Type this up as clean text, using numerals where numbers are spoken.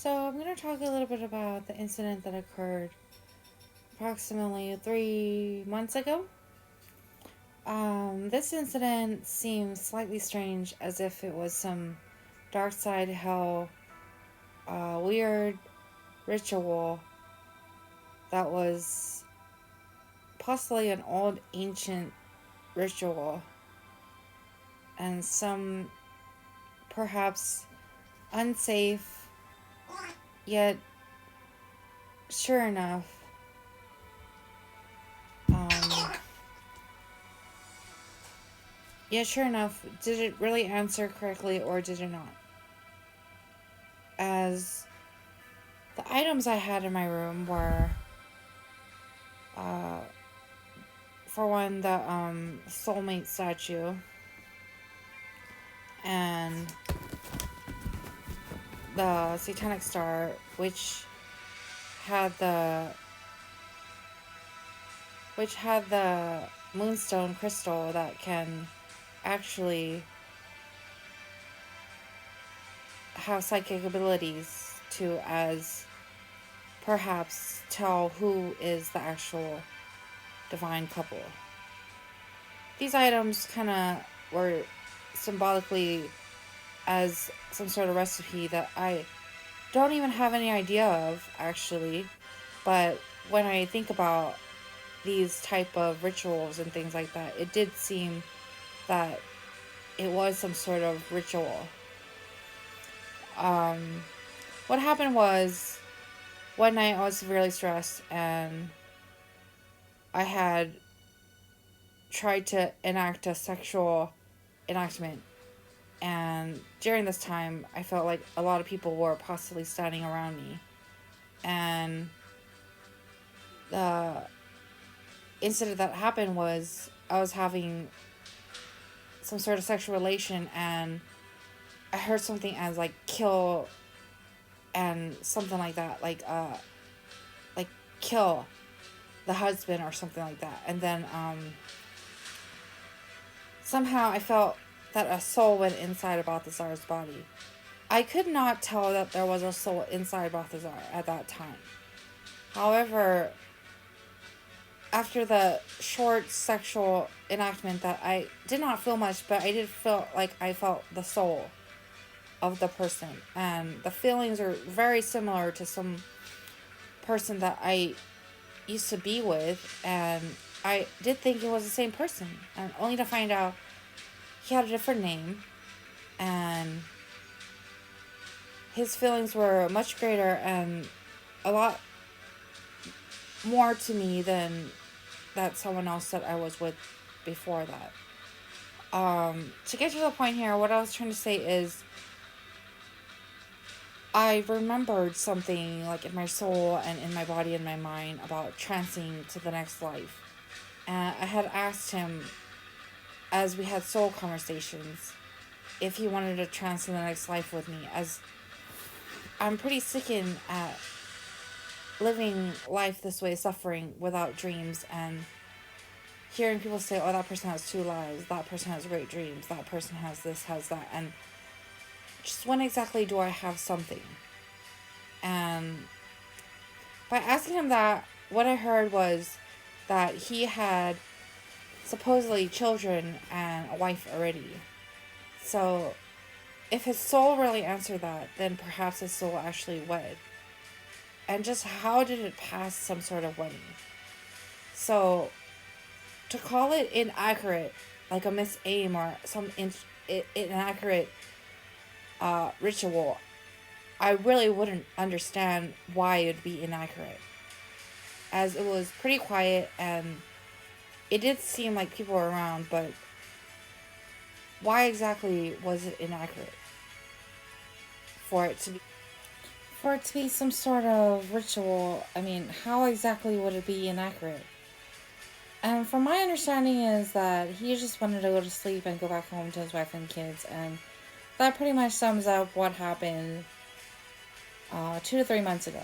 So, I'm going to talk a little bit about the incident that occurred approximately 3 months ago. This incident seems slightly strange, as if it was some dark side hell, weird ritual that was possibly an old ancient ritual, and some perhaps unsafe, yet sure enough, um, did it really answer correctly or did it not? As the items I had in my room were, uh, for one, the soulmate statue, and the satanic star, which had the moonstone crystal that can actually have psychic abilities to, as perhaps, tell who is the actual divine couple. These items kind of were symbolically as some sort of recipe that I don't even have any idea of, actually. But when I think about these type of rituals and things like that, it did seem that it was some sort of ritual. What happened was, one night I was severely stressed and I had tried to enact a sexual enactment. And during this time, I felt like a lot of people were possibly standing around me. And the incident that happened was I was having some sort of sexual relation and I heard something as like kill and something like that, like kill the husband or something like that. And then somehow I felt that a soul went inside of Balthazar's body. I could not tell that there was a soul inside Balthazar at that time. However, after the short sexual enactment, that I did not feel much, but I did feel like I felt the soul of the person. And the feelings are very similar to some person that I used to be with, and I did think it was the same person, and only to find out he had a different name, and his feelings were much greater and a lot more to me than that someone else that I was with before that. To get to the point here, what I was trying to say is I remembered something like in my soul and in my body and my mind about transing to the next life. And I had asked him, as we had soul conversations, if he wanted to trance to the next life with me, as I'm pretty sickened at living life this way, suffering without dreams, and hearing people say, oh, that person has two lives, that person has great dreams, that person has this, has that, and just when exactly do I have something? And by asking him that, what I heard was that he had supposedly children and a wife already. So if his soul really answered that, then perhaps his soul actually wed. And just how did it pass some sort of wedding? So to call it inaccurate, like a miss aim or some inaccurate ritual, I really wouldn't understand why it would be inaccurate. As it was pretty quiet and it did seem like people were around, but why exactly was it inaccurate? For it to be some sort of ritual, I mean, how exactly would it be inaccurate? And from my understanding is that he just wanted to go to sleep and go back home to his wife and kids, and that pretty much sums up what happened 2 to 3 months ago.